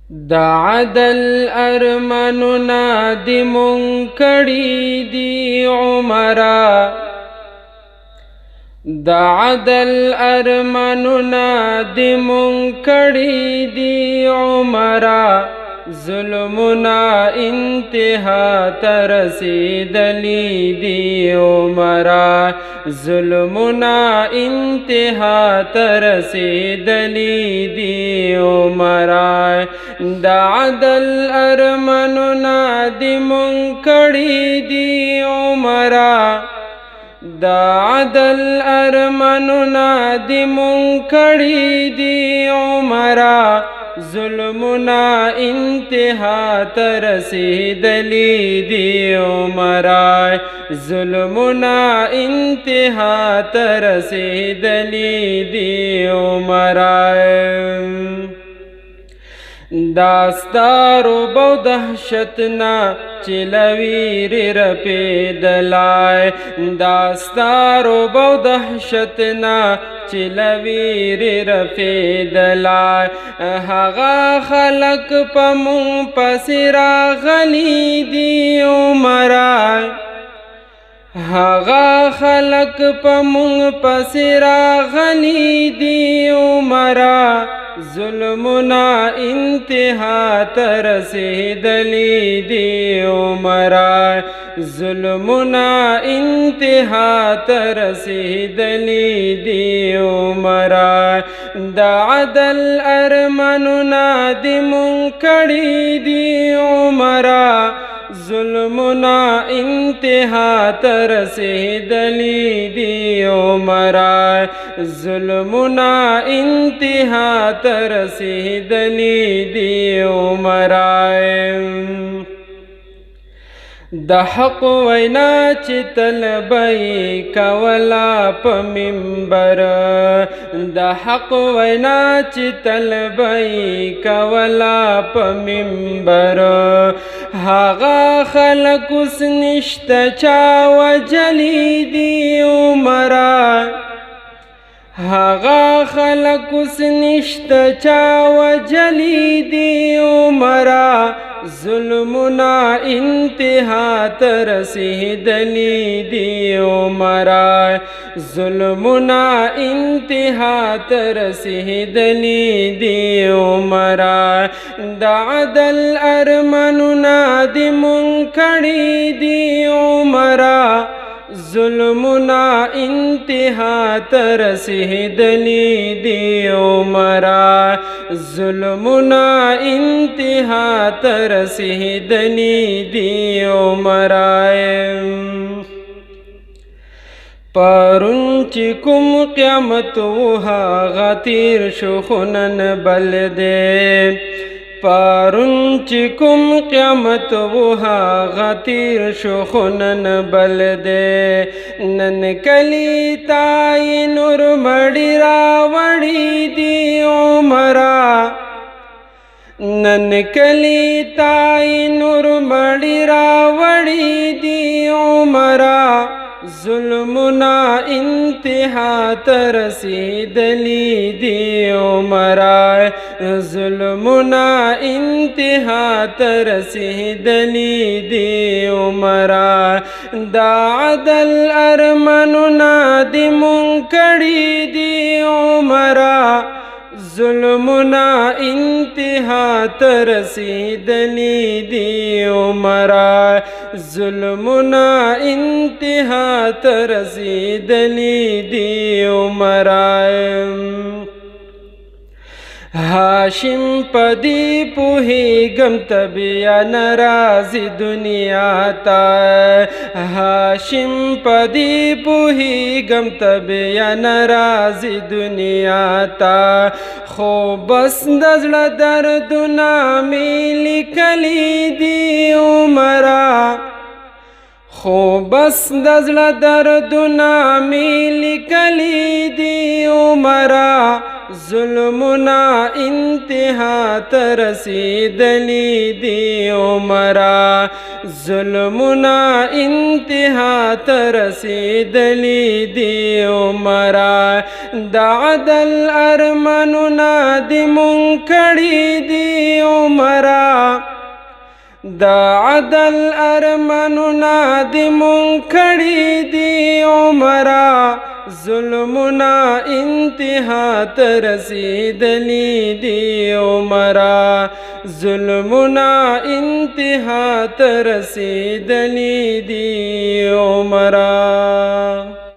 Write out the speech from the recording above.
د عدل ارمانونه دې مونږ کړي دي عمره، د عدل ارمانونه دې مونږ کړي دي عمره، ظلمونه انتها ته رسېدلي دي عمره، ظلمونه انتها ته رسېدلي دي عمره، د عدل ارمانونه دې مونږ کړي دي عمره، د عدل ارمانونه دې مونږ کړي دي عمره، ظلمونه انتها ته رسېدلي دي عمره، ظلمونه انتها ته رسېدلي دي عمره. دا ستا رعب او دهشت نه چې له ویرې رپېدلی، دا ستا رعب او دهشت نه چې له ویرې رپېدلی، هغه خلک په مونږ پسې راغلي دي عمره، هغه خلک په مونږ پسې راغلي دي عمره، ظلمونه انتها ته رسېدلي دي عمره، ظلمونه انتها ته رسېدلي دي عمره، د عدل ارمانونه دې مونږ کړي دي عمره، ظلمونه انتها ته رسېدلي دي عمره، ظلمونه انتها ته رسېدلي دي عمره. د حق وینا چې تل به یې کوله په منبر، د حق وینا چې تل به یې کوله په منبر، هغه خلک اوس نشته چا وجلي دي عمره، هغه خلک اوس نشته چا وجلي دي عمره، ظلمونه انتها ته رسېدلي دي عمره، ظلمونه انتها ته رسېدلي دي عمره، د عدل ارمانونه دې مونږ کړي دي عمره، ظلمونه انتها ته رسېدلي دي عمره، ظلمونه انتها ته رسېدلي دي عمره. پرون چې کوم قیامت و هغه تیر شو خو نن بل دی، پرون چې کوم قیامت و هغه تیر شو خو نن بل دی، نن کلی ته یې نور مړي راوړي دي عمره، نن کلی ته یې نور مړي راوړي دي عمره، ظلمونه انتها ته رسېدلي دي عمره، ظلمونه انتها ته رسېدلي دي عمره، د عدل ارمانونه دې مونږ کړي دي عمره، ظلمونه انتها ته رسېدلي دي عمره، ظلمونه انتها ته رسېدلي دي عمره. هاشم پدی پوهیږم ته بیا ناراضي دنیا ته، هاشم پدی پوهیږم ته بیا ناراضي دنیا ته، خو بس د زړه دردونه مې لیکلي دي عمره، خو بس د زړه دردونه مې لیکلي دي عمره، ظلمنا انتہا ترسیدلی دی عمرہ ظلمنا انتہا ترسیدلی دی عمرہ دا عدل ارمننا دی منکڑی دی عمرہ دا عدل ارمننا دی منکڑی دی عمرہ ظلمنا انتہا ترسیدلی دی عمرہ ظلمنا انتہا ترسیدلی دی عمرہ